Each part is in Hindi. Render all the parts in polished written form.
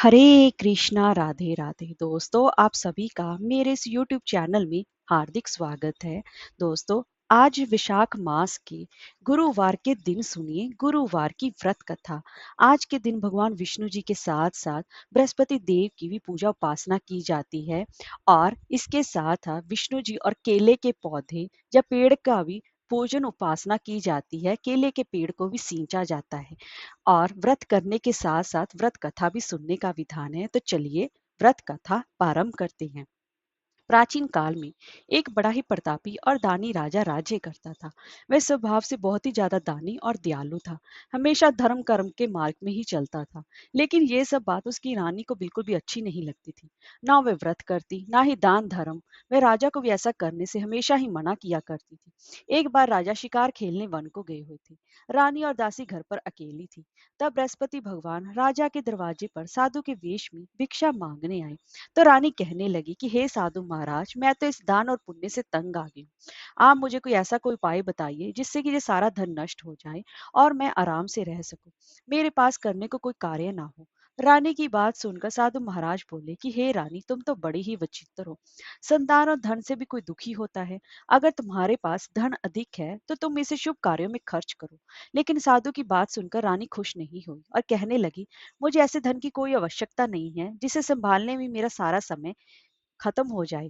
हरे कृष्णा राधे राधे दोस्तों, आप सभी का मेरे इस YouTube चैनल में हार्दिक स्वागत है। दोस्तों, आज विशाख मास के गुरुवार के दिन सुनिए गुरुवार की व्रत कथा। आज के दिन भगवान विष्णु जी के साथ साथ बृहस्पति देव की भी पूजा उपासना की जाती है और इसके साथ विष्णु जी और केले के पौधे या पेड़ का भी पूजन उपासना की जाती है। केले के पेड़ को भी सींचा जाता है और व्रत करने के साथ साथ व्रत कथा भी सुनने का विधान है। तो चलिए व्रत कथा प्रारंभ करते हैं। प्राचीन काल में एक बड़ा ही प्रतापी और दानी राजा राज्य करता था। वह स्वभाव से बहुत ही ज्यादा दानी और दयालु था। हमेशा धर्म कर्म के मार्ग में ही चलता था। लेकिन ये सब बात उसकी रानी को बिल्कुल भी अच्छी नहीं लगती थी। ना वह व्रत करती, ना ही दान धर्म। वह राजा को भी ऐसा करने से हमेशा ही मना किया करती थी। एक बार राजा शिकार खेलने वन को गए हुए थे। रानी और दासी घर पर अकेली थी। तब बृहस्पति भगवान राजा के दरवाजे पर साधु के वेश में भिक्षा मांगने आए। तो रानी कहने लगी कि हे साधु महाराज, मैं तो इस दान और पुण्य से तंग आ गई हूँ। आप मुझे कोई ऐसा कोई उपाय बताइए जिससे कि ये सारा धन नष्ट हो जाए और मैं आराम से रह सकूं। मेरे पास करने को कोई कार्य ना हो। रानी की बात सुनकर साधु महाराज बोले कि हे रानी, तुम तो बड़ी ही विचित्र हो। संतान और धन से भी कोई दुखी होता है। अगर तुम्हारे पास धन अधिक है तो तुम इसे शुभ कार्यों में खर्च करो। लेकिन साधु की बात सुनकर रानी खुश नहीं हुई और कहने लगी, मुझे ऐसे धन की कोई आवश्यकता नहीं है जिसे संभालने में मेरा सारा समय खत्म हो जाए।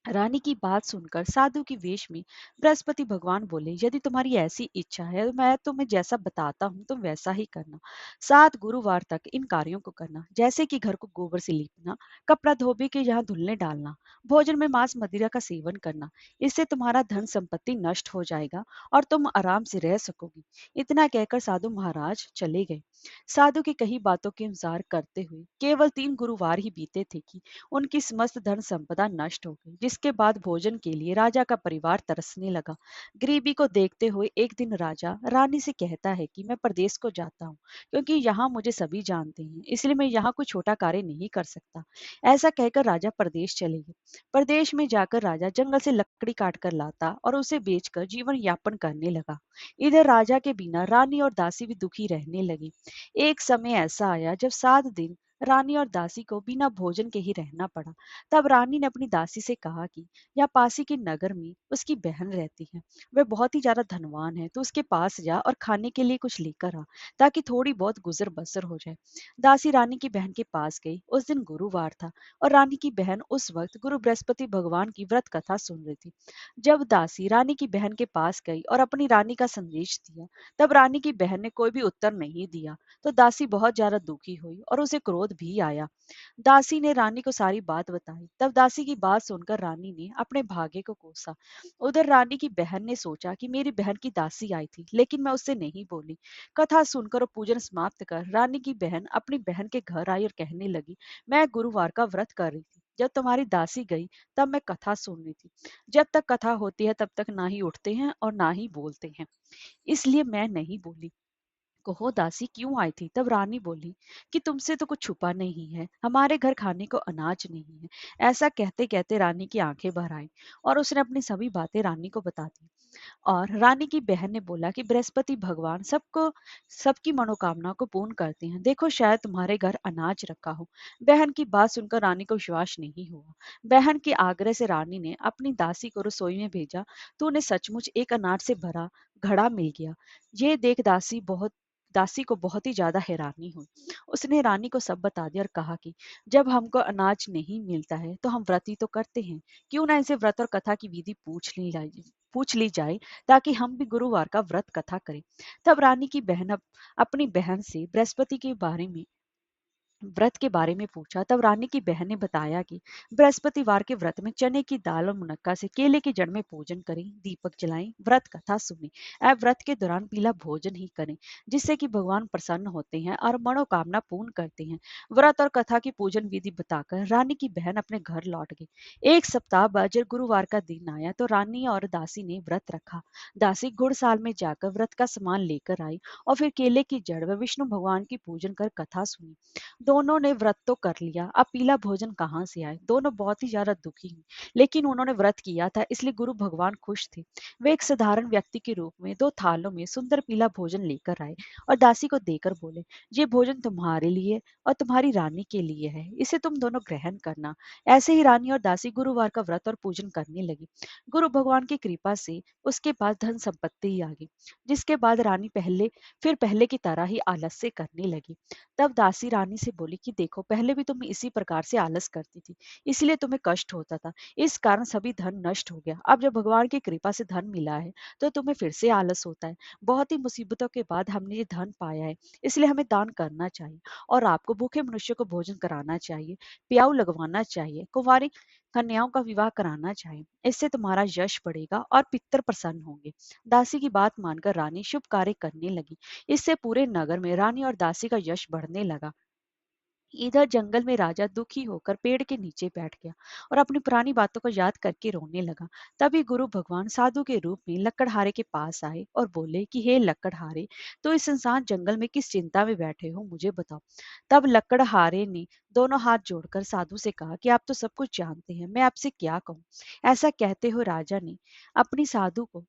रानी की बात सुनकर साधु की वेश में बृहस्पति भगवान बोले, यदि तुम्हारी ऐसी इच्छा है तो मैं तुम्हें जैसा बताता हूँ तुम वैसा ही करना। 7 गुरुवार तक इन कार्यों को करना, जैसे कि घर को गोबर से लीपना, कपड़ा धोबी के यहाँ धुलने डालना, भोजन में मांस मदिरा का सेवन करना। इससे तुम्हारा धन संपत्ति नष्ट हो जाएगा और तुम आराम से रह सकोगी। इतना कहकर साधु महाराज चले गए। साधु की कही बातों के अनुसार करते हुए केवल 3 गुरुवार ही बीते थे कि उनकी समस्त धन संपदा नष्ट हो गई, जिसके बाद भोजन के लिए राजा का परिवार तरसने लगा। गरीबी को देखते हुए एक दिन राजा रानी से कहता है कि मैं प्रदेश को जाता हूँ, क्योंकि यहाँ मुझे सभी जानते हैं, इसलिए मैं यहाँ कोई छोटा कार्य नहीं कर सकता। ऐसा कहकर राजा प्रदेश चले गए। प्रदेश में जाकर राजा जंगल से लकड़ी काट कर लाता और उसे बेचकर जीवन यापन करने लगा। इधर राजा के बिना रानी और दासी भी दुखी रहने लगी। एक समय ऐसा आया जब 7 दिन रानी और दासी को बिना भोजन के ही रहना पड़ा। तब रानी ने अपनी दासी से कहा कि यहाँ पासी के नगर में उसकी बहन रहती है। वह बहुत ही ज्यादा धनवान है, तो उसके पास जा और खाने के लिए कुछ लेकर आ, ताकि थोड़ी बहुत गुजर बसर हो जाए। दासी रानी की बहन के पास गई। उस दिन गुरुवार था और रानी की बहन उस वक्त गुरु बृहस्पति भगवान की व्रत कथा सुन रही थी। जब दासी रानी की बहन के पास गई और अपनी रानी का संदेश दिया, तब रानी की बहन ने कोई भी उत्तर नहीं दिया। तो दासी बहुत ज्यादा दुखी हुई और उसे क्रोध भी आया। दासी ने रानी को सारी बात बताई। तब दासी की बात सुनकर रानी ने अपने भाग्य को कोसा। उधर रानी की बहन ने सोचा कि मेरी बहन की दासी आई थी, लेकिन मैं उससे नहीं बोली। कथा सुनकर और पूजन समाप्त कर रानी की बहन अपनी बहन के घर आई और कहने लगी, मैं गुरुवार का व्रत कर रही थी। जब तुम्हारी दासी गई तब मैं कथा सुन रही थी। जब तक कथा होती है तब तक ना ही उठते हैं और ना ही बोलते हैं, इसलिए मैं नहीं बोली। कहो दासी क्यों आई थी? तब रानी बोली कि तुमसे तो कुछ छुपा नहीं है, हमारे घर खाने को अनाज नहीं है। ऐसा कहते कहते रानी की आंखें भर आई और उसने अपनी सभी बातें रानी को बता दी। और रानी की बहन ने बोला कि बृहस्पति भगवान सबको सबकी मनोकामना को पूर्ण करते हैं, देखो शायद तुम्हारे घर अनाज रखा हो। बहन की बात सुनकर रानी को विश्वास नहीं हुआ। बहन के आग्रह से रानी ने अपनी दासी को रसोई में भेजा, तो उन्हें सचमुच एक अनाज से भरा घड़ा मिल गया। ये देख दासी को बहुत ही ज्यादा हैरानी हुई। उसने रानी को सब बता दिया और कहा कि जब हमको अनाज नहीं मिलता है तो हम व्रत ही तो करते हैं, क्यों ना इनसे व्रत और कथा की विधि पूछ ली जाए, ताकि हम भी गुरुवार का व्रत कथा करें। तब रानी की बहन अपनी बहन से बृहस्पति के बारे में व्रत के बारे में पूछा। तब रानी की बहन ने बताया कि बृहस्पतिवार के व्रत में चने की दाल और मुनक्का से केले की जड़ में पूजन करें, दीपक जलाएं, व्रत कथा सुने। ऐ व्रत के दौरान पीला भोजन ही करें, जिससे कि भगवान प्रसन्न होते हैं और मनोकामना पूर्ण करते हैं। व्रत और कथा की पूजन विधि बताकर रानी की बहन अपने घर लौट गई। एक सप्ताह बाद जब गुरुवार का दिन आया तो रानी और दासी ने व्रत रखा। दासी गुड़साल में जाकर व्रत का सामान लेकर आई और फिर केले की जड़ व विष्णु भगवान की पूजन कर कथा सुनी। दोनों ने व्रत तो कर लिया, अब पीला भोजन कहाँ से आए? दोनों बहुत ही ज्यादा दुखी हुए, लेकिन उन्होंने व्रत किया था इसलिए गुरु भगवान खुश थे। वे एक साधारण व्यक्ति के रूप में 2 थालों में सुंदर पीला भोजन लेकर आए और दासी को देकर बोले, ये भोजन तुम्हारे लिए और तुम्हारी रानी के लिए है, इसे तुम दोनों ग्रहण करना। ऐसे ही रानी और दासी गुरुवार का व्रत और पूजन करने लगी। गुरु भगवान की कृपा से उसके पास धन संपत्ति ही आ गई, जिसके बाद रानी पहले की तरह ही आलस्य करने लगी। तब दासी रानी से बोली कि देखो, पहले भी तुम इसी प्रकार से आलस करती थी, इसलिए तुम्हें कष्ट होता था, इस कारण सभी धन नष्ट हो गया। अब जब भगवान की कृपा से धन मिला है तो तुम्हें फिर से आलस होता है। बहुत ही मुसीबतों के बाद हमने ये धन पाया है, इसलिए हमें दान करना चाहिए और आपको भूखे मनुष्य को भोजन कराना चाहिए, प्याऊ लगवाना चाहिए, कुंवारी कन्याओं का विवाह कराना चाहिए। इससे तुम्हारा यश बढ़ेगा और पितर प्रसन्न होंगे। दासी की बात मानकर रानी शुभ कार्य करने लगी। इससे पूरे नगर में रानी और दासी का यश बढ़ने लगा। इधर जंगल में राजा दुखी होकर पेड़ के नीचे बैठ गया और अपनी पुरानी बातों को याद करके रोने लगा। तभी गुरु भगवान साधु के रूप में लकड़हारे के पास आए और बोले कि हे लकड़हारे, तो इस इंसान जंगल में किस चिंता में बैठे हो, मुझे बताओ। तब लकड़हारे ने दोनों हाथ जोड़कर साधु से कहा कि आप तो सब कुछ जानते हैं, मैं आपसे क्या कहूँ। ऐसा कहते हो राजा ने अपनी साधु को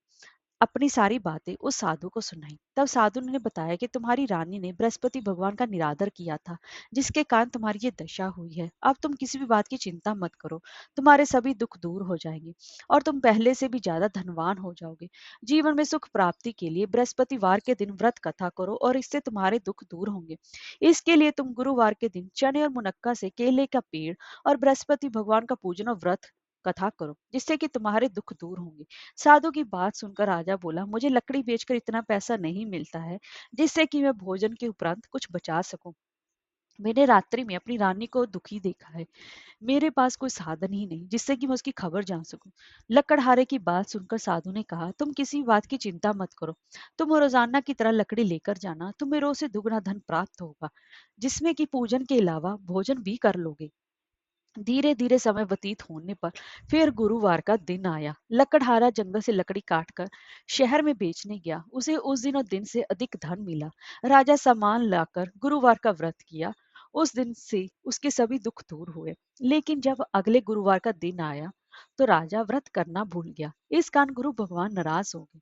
अपनी सारी बातें उस साधु को सुनाई। तब साधु ने बताया कि तुम्हारी रानी ने बृहस्पति भगवान का निरादर किया था, जिसके कारण तुम्हारी ये दशा हुई है। अब तुम किसी भी बात की चिंता मत करो, तुम्हारे सभी दुख दूर हो जाएंगे और तुम पहले से भी ज्यादा धनवान हो जाओगे। जीवन में सुख प्राप्ति के लिए बृहस्पतिवार के दिन व्रत कथा करो और इससे तुम्हारे दुख दूर होंगे। इसके लिए तुम गुरुवार के दिन चने और मुनक्का से केले का पेड़ और बृहस्पति भगवान का पूजन और व्रत कथा करो, जिससे कि तुम्हारे दुख दूर होंगे। साधु की बात सुनकर राजा बोला, मुझे लकड़ी बेचकर इतना पैसा नहीं मिलता है जिससे कि मैं भोजन के उपरांत कुछ बचा सकूं। मैंने रात्रि में अपनी रानी को दुखी देखा है, मेरे पास कोई साधन ही नहीं जिससे कि मैं उसकी खबर जान सकूं। लकड़हारे की बात सुनकर साधु ने कहा, तुम किसी बात की चिंता मत करो, तुम रोजाना की तरह लकड़ी लेकर जाना, तुम्हें रोज से दुगना धन प्राप्त होगा, जिसमें कि पूजन के अलावा भोजन भी कर लोगे। धीरे धीरे समय व्यतीत होने पर फिर गुरुवार का दिन आया। लकड़हारा जंगल से लकड़ी काटकर शहर में बेचने गया। उसे उस दिन और दिन से अधिक धन मिला। राजा सामान लाकर गुरुवार का व्रत किया। उस दिन से उसके सभी दुख दूर हुए। लेकिन जब अगले गुरुवार का दिन आया तो राजा व्रत करना भूल गया। इस कारण गुरु भगवान नाराज हो गए।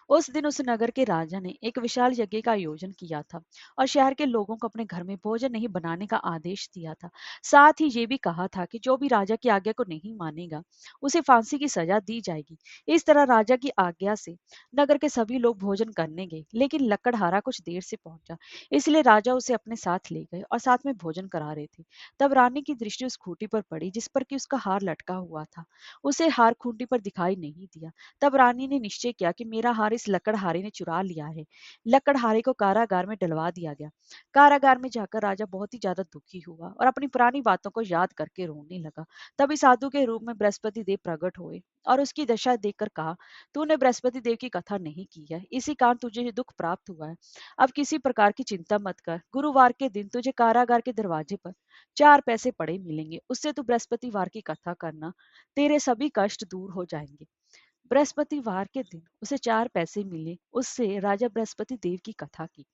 उस दिन उस नगर के राजा ने एक विशाल यज्ञ का आयोजन किया था और शहर के लोगों को अपने घर में भोजन नहीं बनाने का आदेश दिया था। साथ ही ये भी कहा था कि जो भी राजा की आज्ञा को नहीं मानेगा उसे फांसी की सजा दी जाएगी। इस तरह राजा की आज्ञा से नगर के सभी लोग भोजन करने गए, लेकिन लकड़हारा कुछ देर से पहुंचा, इसलिए राजा उसे अपने साथ ले गए और साथ में भोजन करा रहे थे। तब रानी की दृष्टि उस खूंटी पर पड़ी जिस पर कि उसका हार लटका हुआ था। उसे हार खूंटी पर दिखाई नहीं दिया। तब रानी ने निश्चय किया कि मेरा हार इस लकड़हारे ने चुरा लिया है। लकड़हारे को कारागार में डलवा दिया गया। कारागार में जाकर राजा बहुत ही ज्यादा दुखी हुआ और अपनी पुरानी बातों को याद करके रोने लगा। तभी साधु के रूप में बृहस्पति देव प्रकट हुए और उसकी दशा देखकर कहा, तूने बृहस्पति देव की कथा नहीं की है, इसी कारण तुझे ये दुख प्राप्त हुआ है। अब किसी प्रकार की चिंता मत कर, गुरुवार के दिन तुझे कारागार के दरवाजे पर 4 पैसे पड़े मिलेंगे, उससे तू बृहस्पतिवार की कथा करना, तेरे सभी कष्ट दूर हो जाएंगे। बृहस्पतिवार के दिन उसे 4 पैसे मिले। उससे राजा बृहस्पति देव की कथा की।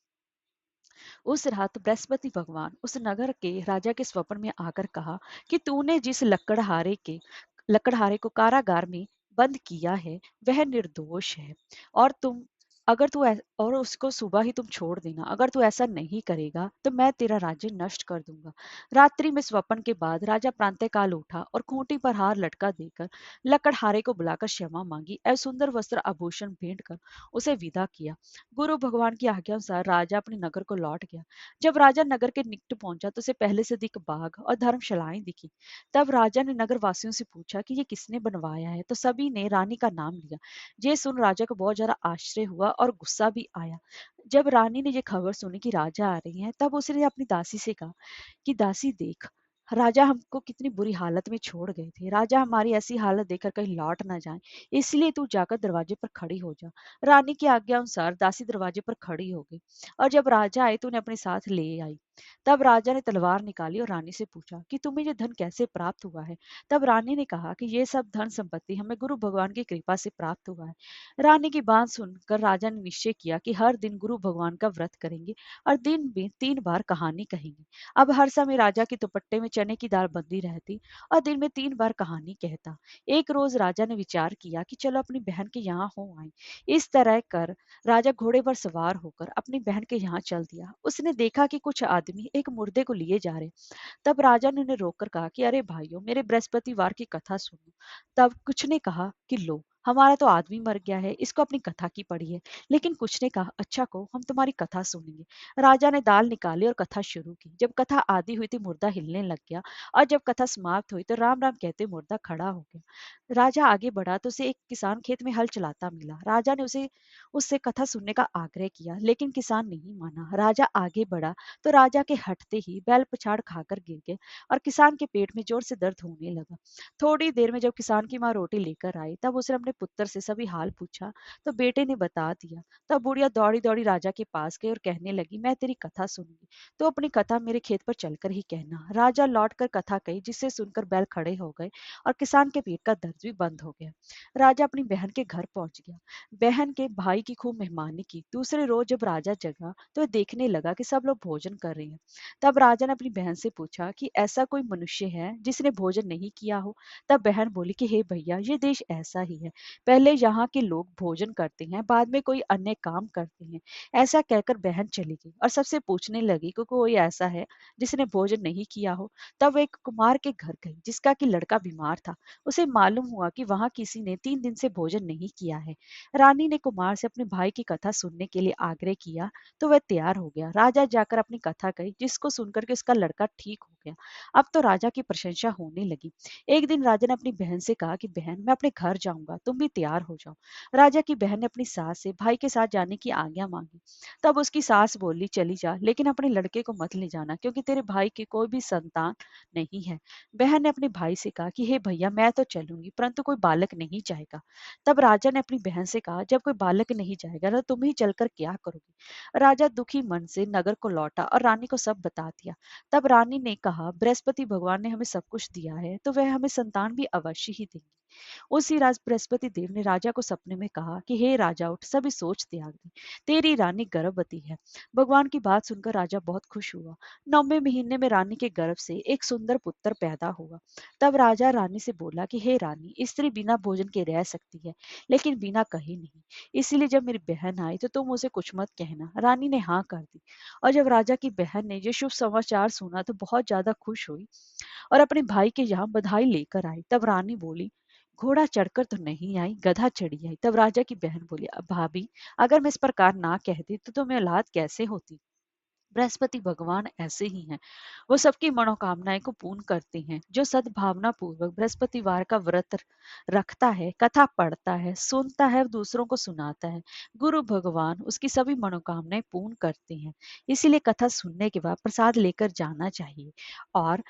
उस रात बृहस्पति भगवान उस नगर के राजा के स्वप्न में आकर कहा कि तूने जिस लकड़हारे को कारागार में बंद किया है वह निर्दोष है और तुम अगर तू ऐ- और उसको सुबह ही तुम छोड़ देना। अगर तू ऐसा नहीं करेगा तो मैं तेरा राज्य नष्ट कर दूंगा। रात्रि में स्वप्न के बाद राजा प्रातःकाल उठा और खूंटी पर हार लटका देकर लकड़हारे को बुलाकर क्षमा मांगी और सुंदर वस्त्र आभूषण भेंट कर उसे विदा किया। गुरु भगवान की आज्ञा अनुसार राजा अपने नगर को लौट गया। जब राजा नगर के निकट पहुंचा तो उसे पहले से अधिक बाग और धर्मशालाएं दिखी। तब राजा ने नगर वासियों से पूछा कि ये किसने बनवाया है, तो सभी ने रानी का नाम लिया। ये सुन राजा को बहुत ज्यादा आश्चर्य हुआ और गुस्सा भी आया। जब रानी ने ये खबर सुनी कि राजा आ रही हैं, तब उसने अपनी दासी से कहा कि दासी देख, राजा हमको कितनी बुरी हालत में छोड़ गए थे। राजा हमारी ऐसी हालत देखकर कहीं लौट ना जाए, इसलिए तू जाकर दरवाजे पर खड़ी हो जा। रानी की आज्ञा अनुसार दासी दरवाजे पर खड़ी हो गई और जब राजा आए तो उन्हें अपने साथ ले आई। तब राजा ने तलवार निकाली और रानी से पूछा कि तुम्हें ये धन कैसे प्राप्त हुआ है। तब रानी ने कहा कि ये सब धन संपत्ति हमें गुरु भगवान की कृपा से प्राप्त हुआ है। रानी की बात सुनकर राजा ने निश्चय किया कि हर दिन गुरु भगवान का व्रत करेंगे और दिन में 3 बार कहानी कहेंगे। अब हर समय राजा के दुपट्टे में चने की दाल बंधी रहती और दिन में 3 बार कहानी कहता। एक रोज राजा ने विचार किया कि चलो अपनी बहन के यहाँ हो आए। इस तरह कर राजा घोड़े पर सवार होकर अपनी बहन के यहाँ चल दिया। उसने देखा कि कुछ आदमी एक मुर्दे को लिए जा रहे। तब राजा ने उन्हें रोककर कहा कि अरे भाइयों, मेरे बृहस्पतिवार की कथा सुनो। तब कुछ ने कहा कि लो, हमारा तो आदमी मर गया है, इसको अपनी कथा की पड़ी है। लेकिन कुछ ने कहा, अच्छा को हम तुम्हारी कथा सुनेंगे। राजा ने दाल निकाली और कथा शुरू की। जब कथा आधी हुई थी मुर्दा हिलने लग गया और जब कथा समाप्त हुई तो राम राम कहते मुर्दा खड़ा हो गया। राजा आगे बढ़ा तो उसे एक किसान खेत में हल चलाता मिला। राजा ने उसे उससे कथा सुनने का आग्रह किया, लेकिन किसान नहीं माना। राजा आगे बढ़ा तो राजा के हटते ही बैल पछाड़ खाकर गिर गए और किसान के पेट में जोर से दर्द होने लगा। थोड़ी देर में जब किसान की माँ रोटी लेकर आई तब उसने अपने पुत्र से सभी हाल पूछा तो बेटे ने बता दिया। तब बुढ़िया दौड़ी दौड़ी राजा के पास गई और कहने लगी, मैं तेरी कथा सुनूंगी, तो अपनी कथा मेरे खेत पर चलकर ही कहना। राजा लौट कर कथा कही, जिससे सुनकर बैल खड़े हो गए और किसान के पेट का दर्द भी बंद हो गया। राजा अपनी बहन के घर पहुंच गया। बहन के भाई की खूब मेहमानी की। दूसरे रोज जब राजा जगा तो वह देखने लगा कि सब लोग भोजन कर रहे हैं। तब राजा ने अपनी बहन से पूछा कि ऐसा कोई मनुष्य है जिसने भोजन नहीं किया हो। तब बहन बोली कि हे भैया, ये देश ऐसा ही है। पहले यहाँ के लोग भोजन करते हैं, बाद में कोई अन्य काम करते हैं। ऐसा कहकर बहन चली गई और सबसे पूछने लगी कि कोई ऐसा है जिसने भोजन नहीं किया हो। तब वह एक कुमार के घर गई जिसका कि लड़का बीमार था। उसे मालूम हुआ कि वहां किसी ने 3 दिन से भोजन नहीं किया है। रानी ने कुमार से अपने भाई की कथा सुनने के लिए आग्रह किया तो वह तैयार हो गया। राजा जाकर अपनी कथा कही, जिसको सुनकर के उसका लड़का ठीक हो गया। अब तो राजा की प्रशंसा होने लगी। एक दिन राजा ने अपनी बहन से कहा कि बहन, मैं अपने घर जाऊंगा, तुम भी तैयार हो जाओ। राजा की बहन ने अपनी सास से भाई के साथ जाने की आज्ञा मांगी। तब उसकी सास बोली, चली जा, लेकिन अपने लड़के को मत ले जाना, क्योंकि तेरे भाई की कोई भी संतान नहीं है। बहन ने अपने भाई से कहा कि हे भैया, मैं तो चलूंगी, परंतु कोई बालक नहीं जाएगा। तब राजा ने अपनी बहन से कहा, जब कोई बालक नहीं जाएगा तो तुम ही चलकर क्या करोगी। राजा दुखी मन से नगर को लौटा और रानी को सब बता दिया। तब रानी ने कहा, बृहस्पति भगवान ने हमें सब कुछ दिया है तो वह हमें संतान भी अवश्य ही देंगे। उसी रात बृहस्पति देव ने राजा को सपने में कहा कि हे राजा, उठ, सभी सोच त्याग दे, तेरी रानी गर्भवती है। भगवान की बात सुनकर राजा बहुत खुश हुआ। 9वें महीने में रानी के गर्भ से एक सुंदर पुत्र पैदा हुआ। तब राजा रानी से बोला कि हे रानी, स्त्री बिना भोजन के रह सकती है, लेकिन बिना कहे नहीं। इसलिए जब मेरी बहन आई तो तुम उसे कुछ मत कहना। रानी ने हाँ कर दी। और जब राजा की बहन ने ये शुभ समाचार सुना तो बहुत ज्यादा खुश हुई और अपने भाई के यहाँ बधाई लेकर आई। तब रानी बोली, घोड़ा चढ़कर तो नहीं आई, गधा चढ़ी आई। तब राजा की बहन बोली, अब भाभी, अगर मैं इस प्रकार ना कहती तो तुम्हें औलाद कैसे होती। बृहस्पति भगवान ऐसे ही हैं। वो सबकी मनोकामनाएं को पूर्ण करते हैं। जो सद्भावना पूर्वक बृहस्पतिवार का व्रत रखता है, कथा पढ़ता है, सुनता है, दूसरों को सुनाता है, गुरु भगवान उसकी सभी मनोकामनाएं पूर्ण करते हैं। इसीलिए कथा सुनने के बाद प्रसाद लेकर जाना चाहिए और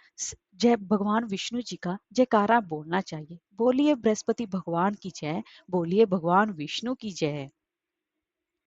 जय भगवान विष्णु जी का जयकारा बोलना चाहिए। बोलिए बृहस्पति भगवान की जय, बोलिए भगवान विष्णु की जय।